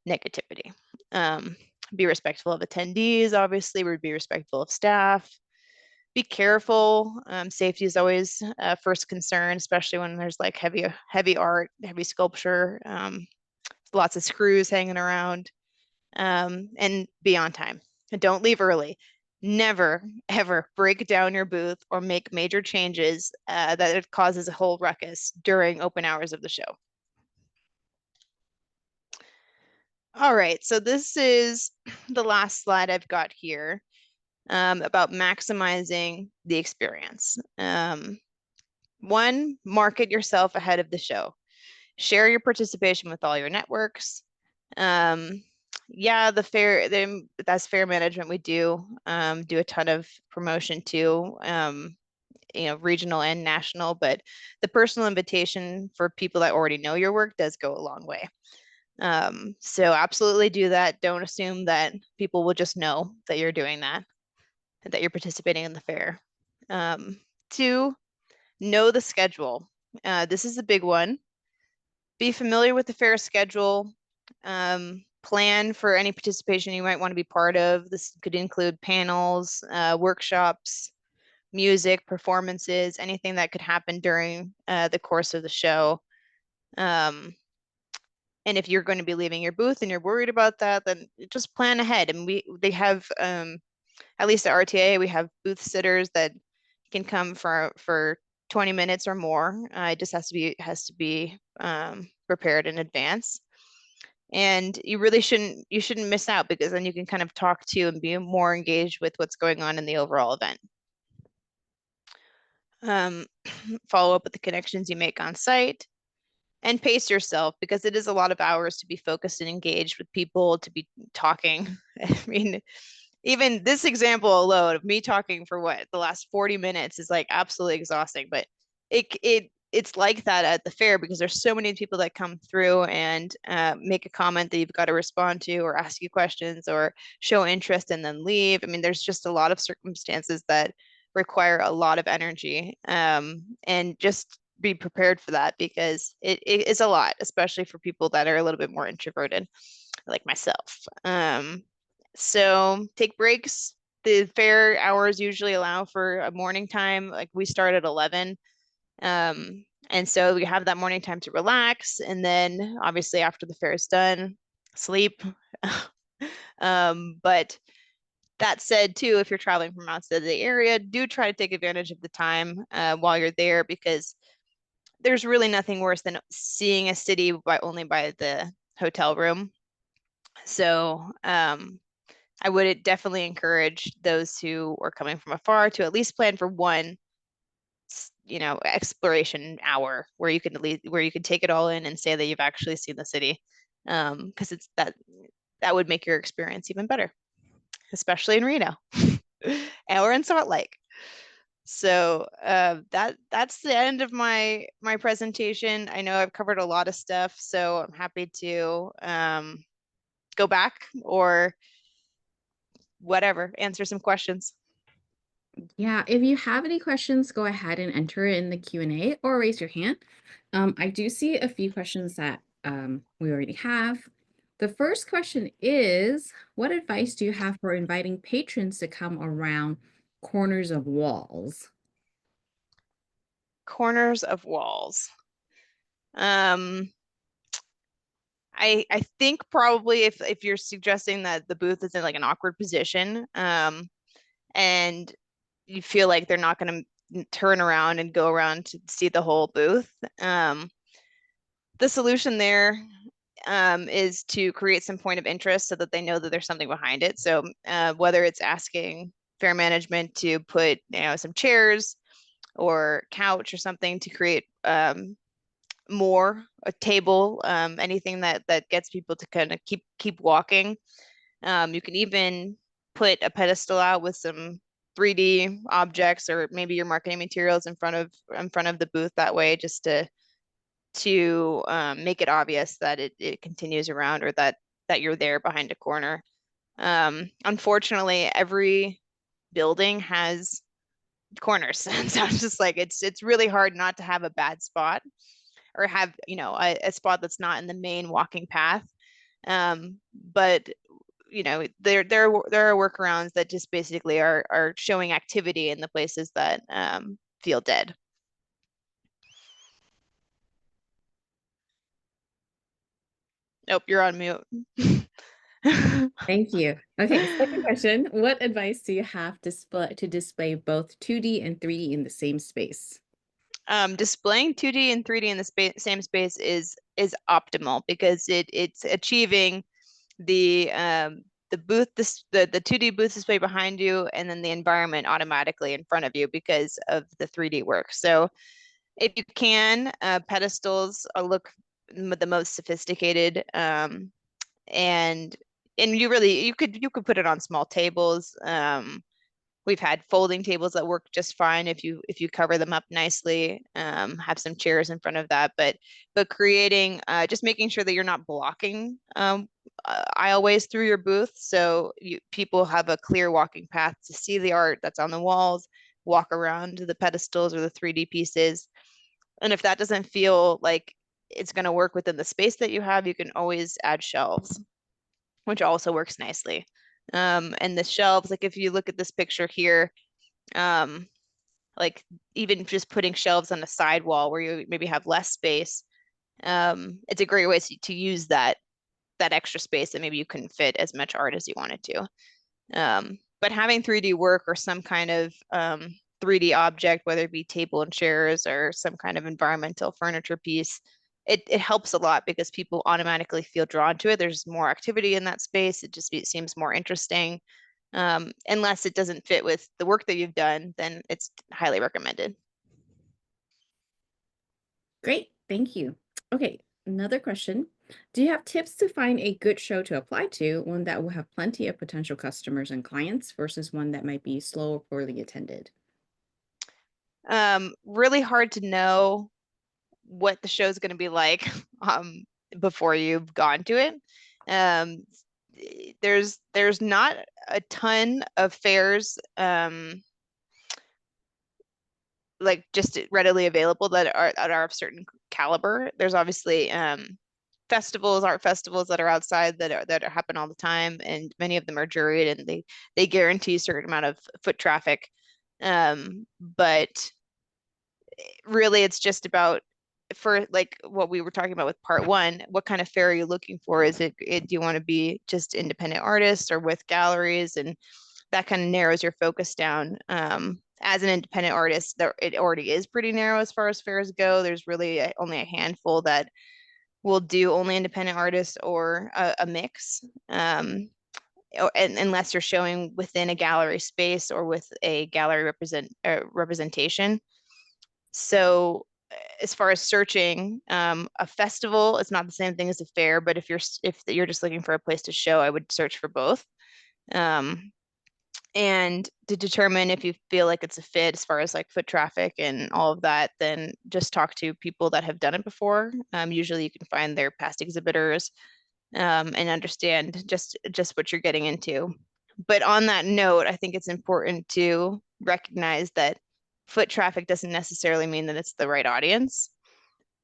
negativity. Um, be respectful of attendees, obviously, would be respectful of staff. Be careful. Safety is always first concern, especially when there's like heavy art, heavy sculpture, lots of screws hanging around, and be on time. And don't leave early. Never, ever break down your booth or make major changes that it causes a whole ruckus during open hours of the show. All right, so this is the last slide I've got here about maximizing the experience. One, market yourself ahead of the show. Share your participation with all your networks. Um, yeah, that's fair management. We do a ton of promotion too, regional and national, but the personal invitation for people that already know your work does go a long way. So absolutely do that. Don't assume that people will just know that you're doing that, that you're participating in the fair. Two, know the schedule. This is a big one. Be familiar with the fair schedule. Plan for any participation you might want to be part of. This could include panels, workshops, music, performances, anything that could happen during the course of the show. Um, and if you're going to be leaving your booth and you're worried about that, then just plan ahead. And they have at least at RTA, we have booth sitters that can come for 20 minutes or more. It just has to be prepared in advance. And you shouldn't miss out because then you can kind of talk to and be more engaged with what's going on in the overall event. Um, follow up with the connections you make on site and pace yourself because it is a lot of hours to be focused and engaged with people, to be talking. I mean, even this example alone of me talking for what the last 40 minutes is like absolutely exhausting, but it's like that at the fair because there's so many people that come through and make a comment that you've got to respond to or ask you questions or show interest and then leave. I mean, there's just a lot of circumstances that require a lot of energy, and just be prepared for that because it is a lot, especially for people that are a little bit more introverted like myself. So take breaks. The fair hours usually allow for a morning time. Like we start at 11. And so we have that morning time to relax. And then obviously after the fair is done, sleep. But that said, too, if you're traveling from outside the area, do try to take advantage of the time while you're there because there's really nothing worse than seeing a city only by the hotel room. So I would definitely encourage those who are coming from afar to at least plan for one, exploration hour where you can take it all in and say that you've actually seen the city, because it's that would make your experience even better, especially in Reno or in Salt Lake. So that's the end of my presentation. I know I've covered a lot of stuff, so I'm happy to go back or whatever, answer some questions. Yeah, if you have any questions, go ahead and enter it in the Q&A or raise your hand. I do see a few questions that we already have. The first question is, what advice do you have for inviting patrons to come around corners of walls? Corners of walls. Um, I think probably if you're suggesting that the booth is in like an awkward position, and you feel like they're not going to turn around and go around to see the whole booth, the solution there is to create some point of interest so that they know that there's something behind it. So whether it's asking fair management to put some chairs or couch or something to create more a table, anything that gets people to kind of keep walking. You can even put a pedestal out with some 3D objects or maybe your marketing materials in front of the booth that way, just to make it obvious that it continues around or that you're there behind a corner. Unfortunately, every building has corners. So it's just like it's really hard not to have a bad spot or have, a spot that's not in the main walking path. But there are workarounds that just basically are showing activity in the places that feel dead. Nope, you're on mute. Thank you. Okay, second question. What advice do you have to display both 2D and 3D in the same space? Displaying 2D and 3D in the same space is optimal because it's achieving the booth the 2D booth display behind you and then the environment automatically in front of you because of the 3D work. So if you can, pedestals look the most sophisticated, and you could put it on small tables. We've had folding tables that work just fine if you cover them up nicely, have some chairs in front of that, but creating just making sure that you're not blocking aisleways through your booth, so people have a clear walking path to see the art that's on the walls, walk around to the pedestals or the 3D pieces. And if that doesn't feel like it's going to work within the space that you have, you can always add shelves, which also works nicely. And the shelves, like if you look at this picture here, um, like even just putting shelves on a side wall where you maybe have less space, it's a great way to use that extra space that maybe you couldn't fit as much art as you wanted to. But having 3D work or some kind of 3D object, whether it be table and chairs or some kind of environmental furniture piece, it helps a lot because people automatically feel drawn to it. There's more activity in that space. It seems more interesting. Unless it doesn't fit with the work that you've done, then it's highly recommended. Great, thank you. Okay, another question. Do you have tips to find a good show to apply to, one that will have plenty of potential customers and clients versus one that might be slow or poorly attended? Really hard to know what the show's going to be like before you've gone to it. Um, there's not a ton of fairs like just readily available that are of certain caliber. There's obviously art festivals that are outside that happen all the time, and many of them are juried and they guarantee a certain amount of foot traffic. But really it's just about, for like what we were talking about with part one, what kind of fair are you looking for? Do you want to be just independent artists or with galleries? And that kind of narrows your focus down. As an independent artist, it already is pretty narrow as far as fairs go. There's really only a handful that will do only independent artists or a mix. Unless you're showing within a gallery space or with a gallery representation. So as far as searching, a festival is not the same thing as a fair, but if you're just looking for a place to show, I would search for both. Um, and to determine if you feel like it's a fit as far as like foot traffic and all of that, then just talk to people that have done it before. Usually you can find their past exhibitors, and understand just what you're getting into. But on that note, I think it's important to recognize that foot traffic doesn't necessarily mean that it's the right audience.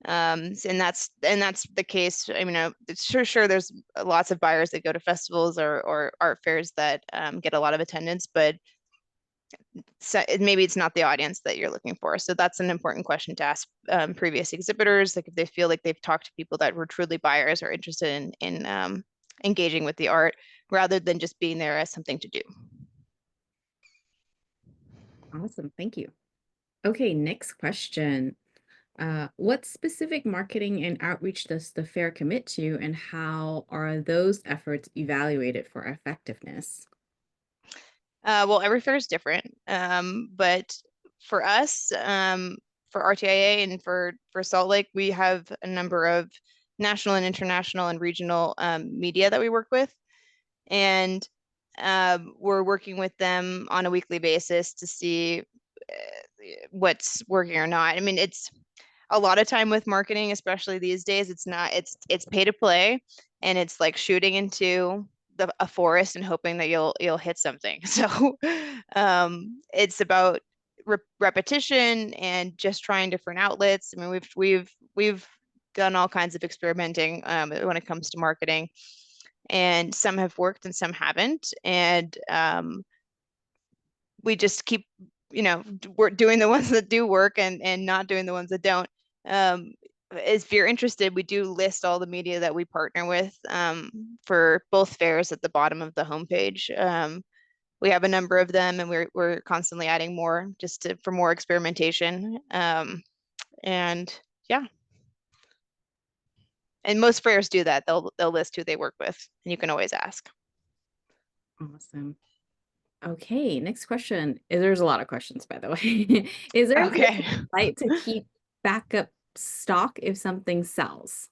And that's the case. I mean, it's sure there's lots of buyers that go to festivals or art fairs that get a lot of attendance, but maybe it's not the audience that you're looking for. So that's an important question to ask previous exhibitors, like if they feel like they've talked to people that were truly buyers or interested in engaging with the art rather than just being there as something to do. Awesome, thank you. Okay, next question. What specific marketing and outreach does the fair commit to, and how are those efforts evaluated for effectiveness? Well, every fair is different, but for us, for RTIA and for Salt Lake, we have a number of national and international and regional media that we work with, and we're working with them on a weekly basis to see what's working or not. I mean, it's a lot of time with marketing, especially these days. It's pay to play, and it's like shooting into a forest and hoping that you'll hit something. So it's about repetition and just trying different outlets. I mean, we've done all kinds of experimenting when it comes to marketing, and some have worked and some haven't. And we just keep, we're doing the ones that do work and not doing the ones that don't. Um, if you're interested, we do list all the media that we partner with for both fairs at the bottom of the homepage. We have a number of them, and we're constantly adding more for more experimentation. And yeah, and most fairs do that. They'll list who they work with, and you can always ask. Awesome. Okay, next question. There's a lot of questions, by the way. Is there a place Okay. on the site to keep backup stock if something sells?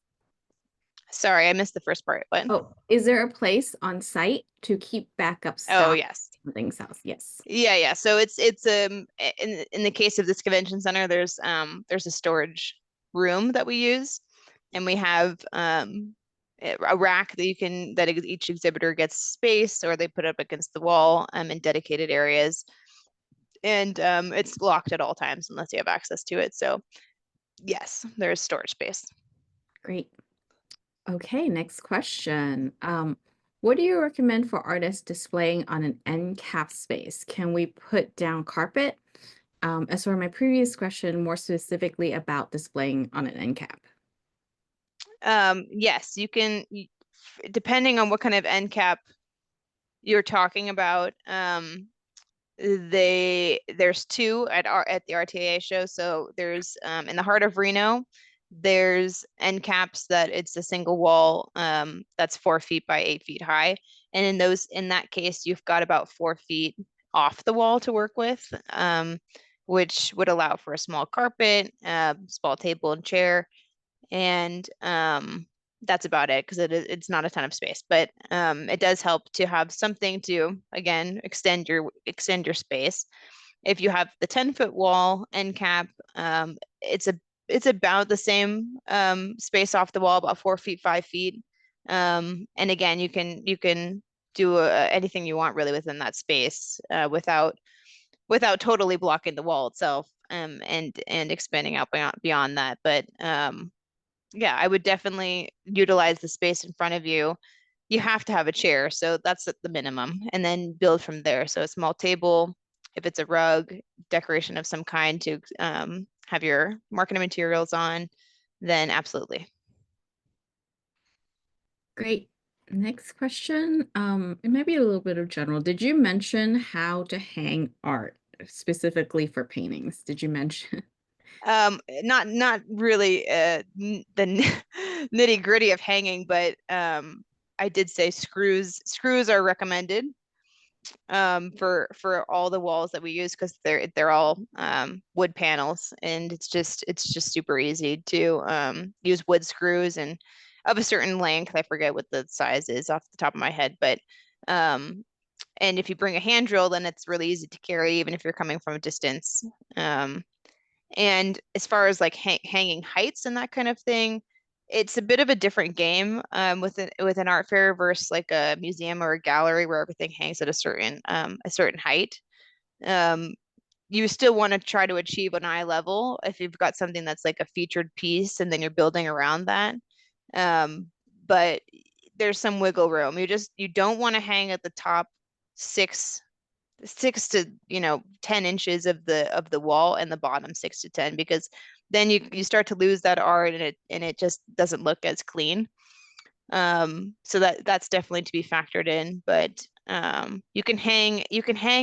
Sorry, I missed the first part. What? Oh, is there a place on site to keep backup Oh, stock yes. if something sells? Yes. Yeah. So it's in the case of this convention center, there's a storage room that we use, and we have a rack that each exhibitor gets space, or they put up against the wall in dedicated areas, and it's locked at all times unless you have access to it. So yes, there's storage space. Great. Okay, next question. What do you recommend for artists displaying on an end cap space? Can we put down carpet? As for my previous question, more specifically about displaying on an end cap. Yes, you can. Depending on what kind of end cap you're talking about, there's two at the RTA show. So there's in the heart of Reno, there's end caps that it's a single wall that's 4 feet by 8 feet high, and in that case you've got about 4 feet off the wall to work with, which would allow for a small carpet, small table and chair, and that's about it because it's not a ton of space, but it does help to have something to again extend your space. If you have the 10-foot wall end cap, it's about the same space off the wall, about 4 feet, 5 feet. And again, you can do anything you want really within that space without totally blocking the wall itself, and expanding out beyond that. But yeah, I would definitely utilize the space in front of you. You have to have a chair, so that's at the minimum, and then build from there. So a small table, if it's a rug, decoration of some kind to have your marketing materials on, then absolutely. Great. Next question. It might be a little bit of general. Did you mention how to hang art specifically for paintings? Did you mention? Not really the nitty gritty of hanging, but I did say screws are recommended for all the walls that we use because they're all wood panels, and it's just super easy to use wood screws and of a certain length. I forget what the size is off the top of my head, but um and if you bring a hand drill, then it's really easy to carry even if you're coming from a distance. And as far as like hanging heights and that kind of thing, it's a bit of a different game with an art fair versus like a museum or a gallery where everything hangs at a certain height. Um, you still want to try to achieve an eye level if you've got something that's like a featured piece and then you're building around that. Um, but there's some wiggle room. You don't want to hang at the top six 6 to 10 inches of the wall, and the bottom 6 to 10, because then you start to lose that art, and it just doesn't look as clean. So that's definitely to be factored in, but you can hang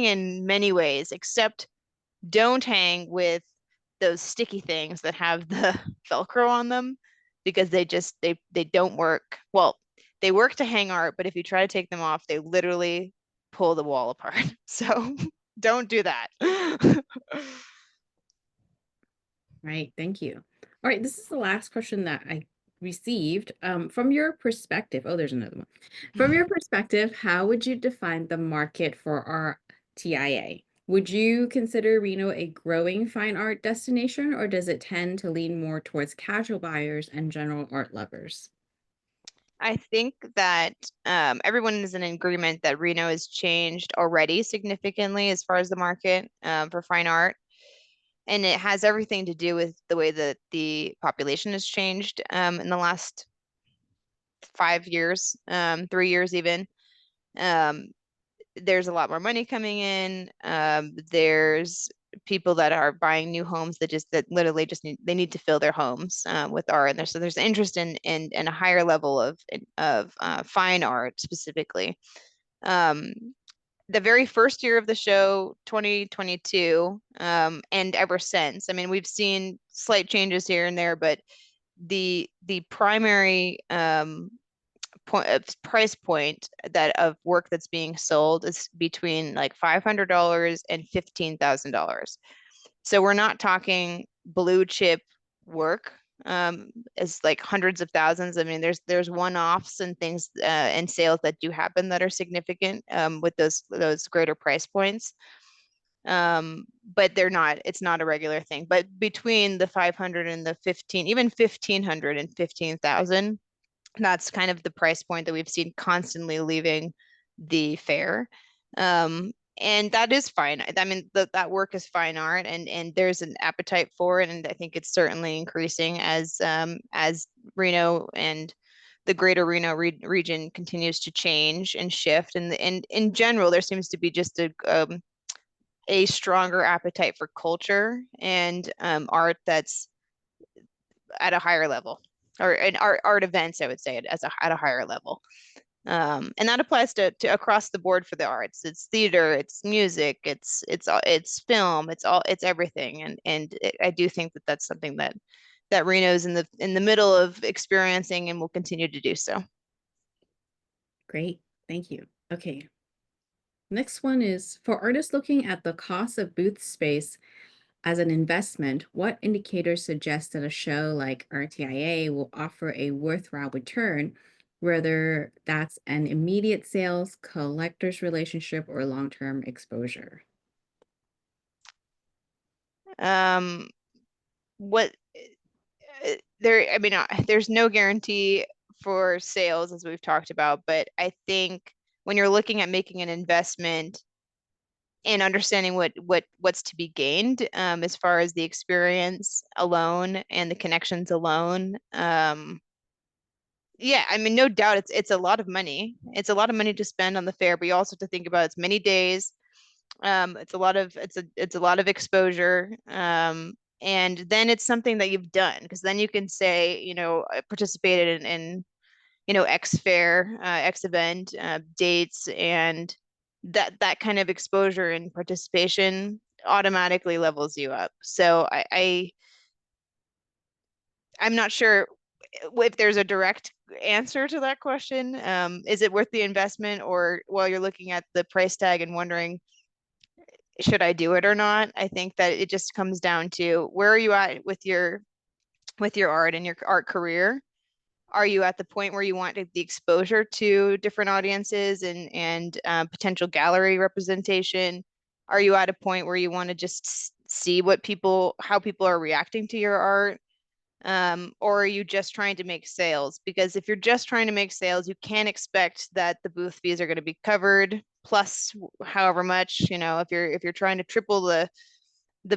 in many ways, except don't hang with those sticky things that have the Velcro on them, because they don't work. Well, they work to hang art, but if you try to take them off, they literally pull the wall apart. So don't do that. Right, thank you. All right, this is the last question that I received. From your perspective, oh, there's another one. From your perspective, how would you define the market for our TIA? Would you consider Reno a growing fine art destination, or does it tend to lean more towards casual buyers and general art lovers? I think that everyone is in agreement that Reno has changed already significantly as far as the market for fine art. And it has everything to do with the way that the population has changed in the last 5 years, 3 years even. Um, there's a lot more money coming in. There's people that are buying new homes that literally just need to fill their homes with art. And there's interest in a higher level of fine art specifically. Um, the very first year of the show, 2022, and ever since, I mean, we've seen slight changes here and there, but the primary price point that of work that's being sold is between like $500 and $15,000. So we're not talking blue chip work. It's like hundreds of thousands. I mean, there's one-offs and things and sales that do happen that are significant with those greater price points. But it's not a regular thing. But between the 500 and the 15, even 1,500 and 15,000, that's kind of the price point that we've seen constantly leaving the fair. Um, and that is fine. I mean, that work is fine art, and there's an appetite for it, and I think it's certainly increasing as Reno and the greater Reno region continues to change and shift. And in general, there seems to be just a stronger appetite for culture and art that's at a higher level, or in art events, I would say, at a higher level. And that applies to across the board for the arts. It's theater, it's music, it's film, it's everything. I do think that that's something that Reno's in the middle of experiencing and will continue to do so. Great. Thank you. Okay. Next one is for artists looking at the cost of booth space as an investment, what indicators suggest that a show like RTIA will offer a worthwhile return, whether that's an immediate sales, collector's relationship, or long-term exposure? Um, what I mean, there's no guarantee for sales as we've talked about, but I think when you're looking at making an investment and understanding what's to be gained as far as the experience alone and the connections alone. Yeah, I mean, no doubt it's a lot of money. It's a lot of money to spend on the fair, but you also have to think about it's many days. It's a lot of exposure. And then it's something that you've done because then you can say, I participated in X fair, X event, dates, and that kind of exposure and participation automatically levels you up. So I'm not sure if there's a direct answer to that question. Is it worth the investment, or while you're looking at the price tag and wondering, should I do it or not? I think that it just comes down to where are you at with your art and your art career. Are you at the point where you want the exposure to different audiences and potential gallery representation? Are you at a point where you want to just see how people are reacting to your art? Or are you just trying to make sales? Because if you're just trying to make sales, you can't expect that the booth fees are going to be covered plus however much, if you're trying to triple the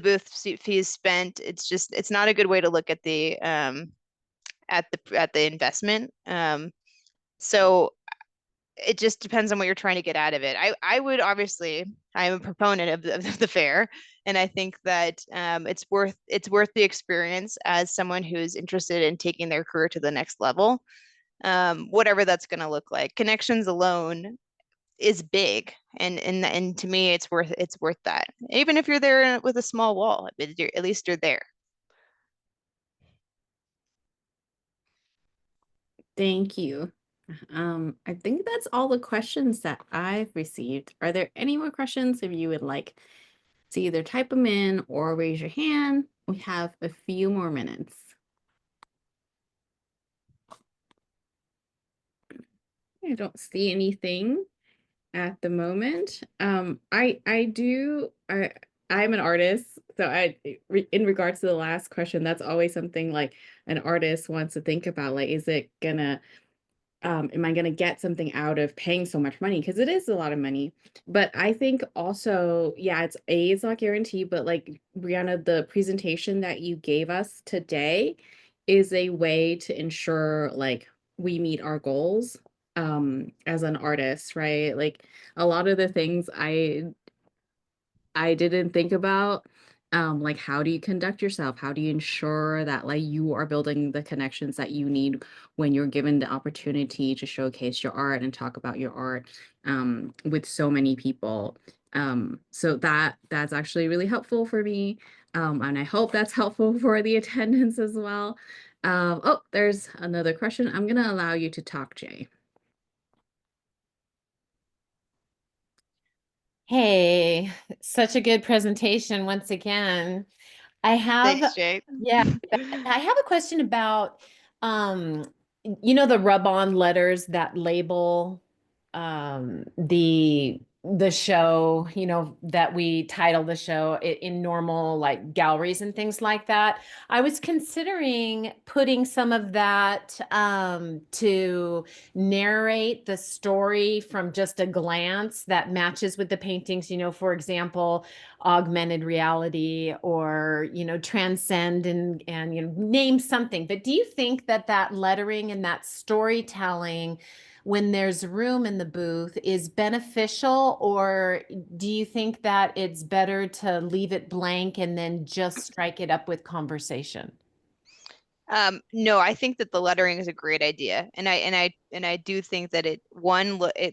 booth fees spent, it's not a good way to look at the investment. So it just depends on what you're trying to get out of it. I would obviously, I'm a proponent of the fair, and I think that it's worth the experience as someone who's interested in taking their career to the next level. Whatever that's going to look like. Connections alone is big, and to me, it's worth that. Even if you're there with a small wall, at least you're there. Thank you. I think that's all the questions that I've received. Are there any more questions if you would like to either type them in or raise your hand? We have a few more minutes. I don't see anything at the moment. I'm an artist, so in regards to the last question, that's always something like an artist wants to think about. Like, is it gonna am I going to get something out of paying so much money? Because it is a lot of money. But I think also, yeah, it's not guaranteed, but like Brianna, the presentation that you gave us today is a way to ensure like we meet our goals as an artist, right? Like a lot of the things I didn't think about, like how do you conduct yourself? How do you ensure that like you are building the connections that you need when you're given the opportunity to showcase your art and talk about your art with so many people? So that's actually really helpful for me. And I hope that's helpful for the attendance as well. Oh, there's another question. I'm gonna allow you to talk, Jay. Hey, such a good presentation once again. I Thanks, have, Jay. yeah, I have a question about, um, the rub-on letters that label the show, that we title the show in normal like galleries and things like that. I was considering putting some of that to narrate the story from just a glance that matches with the paintings, for example, augmented reality or transcend and name something. But do you think that that lettering and that storytelling when there's room in the booth is beneficial, or do you think that it's better to leave it blank and then just strike it up with conversation? No, I think that the lettering is a great idea, and I do think that it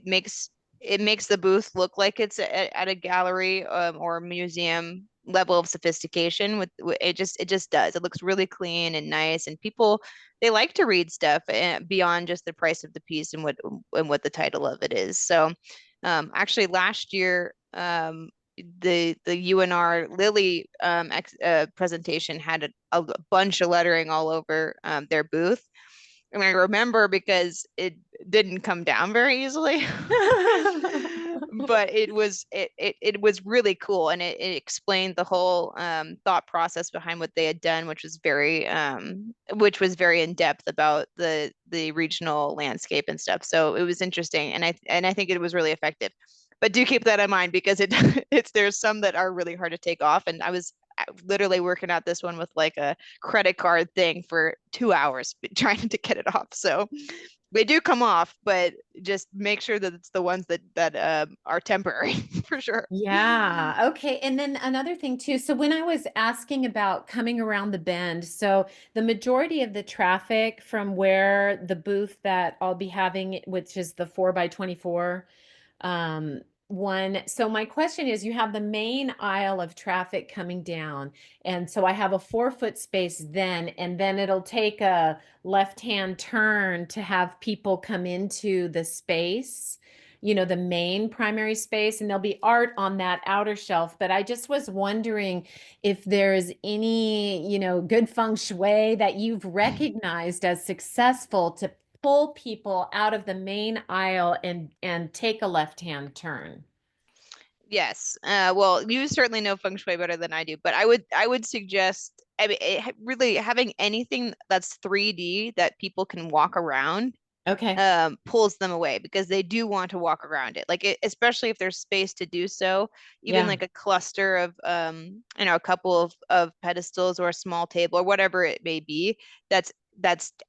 makes the booth look like it's at a gallery or a museum level of sophistication. It just does. It looks really clean and nice, and people they like to read stuff beyond just the price of the piece and what the title of it is. So, actually, last year, the UNR Lily presentation had a bunch of lettering all over their booth. And I remember because it didn't come down very easily. But it was really cool, and it explained the whole thought process behind what they had done, which was very in depth about the regional landscape and stuff. So it was interesting, and I think it was really effective. But do keep that in mind because there's some that are really hard to take off, and I was literally working out this one with like a credit card thing for 2 hours trying to get it off. So they do come off, but just make sure that it's the ones that are temporary for sure. Yeah. Okay. And then another thing too. So when I was asking about coming around the bend, so the majority of the traffic from where the booth that I'll be having, which is the 4x24 one. So my question is, you have the main aisle of traffic coming down. And so I have a 4 foot space then, and then it'll take a left-hand turn to have people come into the space, the main primary space, and there'll be art on that outer shelf. But I just was wondering if there's any, good feng shui that you've recognized as successful to pull people out of the main aisle and take a left-hand turn. Yes. Well, you certainly know feng shui better than I do, but I would suggest, I mean, really having anything that's 3D that people can walk around Okay. pulls them away because they do want to walk around it. Like especially if there's space to do so, even Yeah. like a cluster of a couple of pedestals or a small table or whatever it may be, that's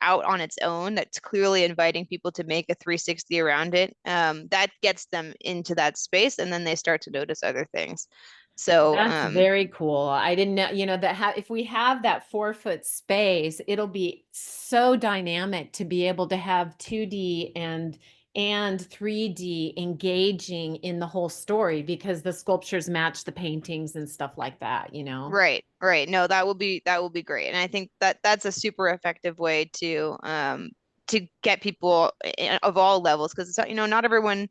out on its own, that's clearly inviting people to make a 360 around it. That gets them into that space, and then they start to notice other things. So, That's very cool. I didn't know, that if we have that 4 foot space, it'll be so dynamic to be able to have 2D and 3D engaging in the whole story because the sculptures match the paintings and stuff like that. right, right. No, that will be great. And I think that that's a super effective way to get people of all levels because not everyone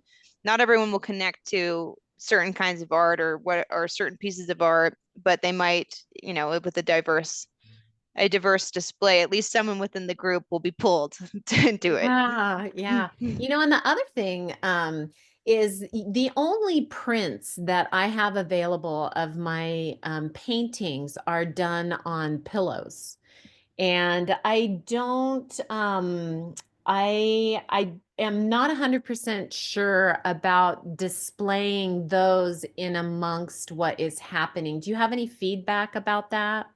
will connect to certain kinds of art or certain pieces of art, but they might, with a diverse display, at least someone within the group will be pulled into it. Yeah, yeah. And the other thing is the only prints that I have available of my paintings are done on pillows. And I don't I am not 100% sure about displaying those in amongst what is happening. Do you have any feedback about that?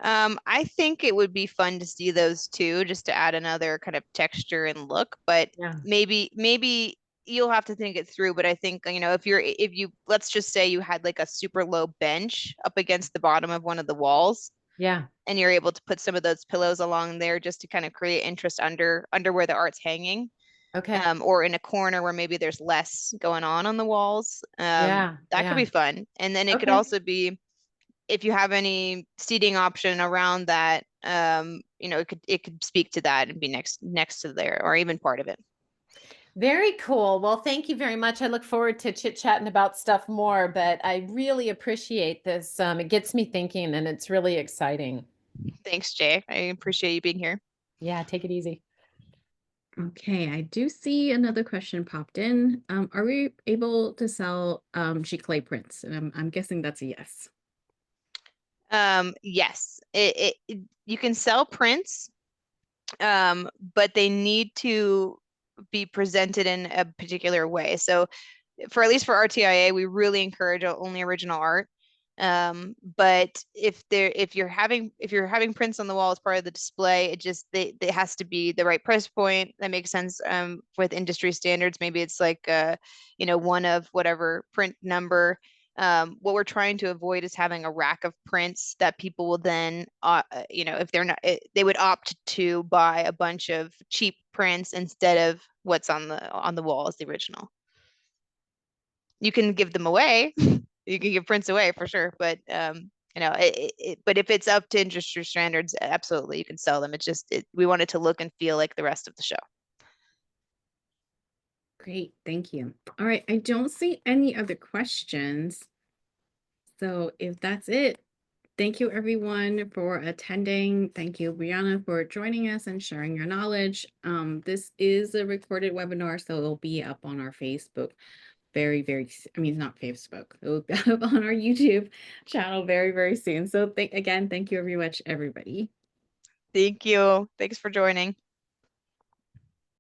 I think it would be fun to see those too, just to add another kind of texture and look, but Yeah. maybe you'll have to think it through. But I think, if you let's just say you had like a super low bench up against the bottom of one of the walls, Yeah. and you're able to put some of those pillows along there just to kind of create interest under where the art's hanging, Okay. or in a corner where maybe there's less going on the walls. Yeah. That could Yeah. be fun. And then it could Okay. also be, if you have any seating option around that, it could speak to that and be next to there, or even part of it. Very cool. Well, thank you very much. I look forward to chit-chatting about stuff more, but I really appreciate this. It gets me thinking and it's really exciting. Thanks, Jay. I appreciate you being here. Yeah, take it easy. Okay, I do see another question popped in. Are we able to sell sheet clay prints? And I'm guessing that's a yes. Yes, you can sell prints, but they need to be presented in a particular way. So for at least for RTIA, we really encourage only original art. But if you're having prints on the wall as part of the display, it has to be the right price point that makes sense with industry standards. Maybe it's like one of whatever print number. What we're trying to avoid is having a rack of prints that people will then, if they're not, they would opt to buy a bunch of cheap prints instead of what's on the wall as the original. You can give them away. You can give prints away for sure, but but if it's up to industry standards, absolutely you can sell them. We want it to look and feel like the rest of the show. Great, thank you. All right, I don't see any other questions. So if that's it, thank you everyone for attending. Thank you, Brianna, for joining us and sharing your knowledge. This is a recorded webinar, so it'll be up on our Facebook I mean, not Facebook, it'll be up on our YouTube channel very, very soon. So again, thank you very much, everybody. Thank you. Thanks for joining.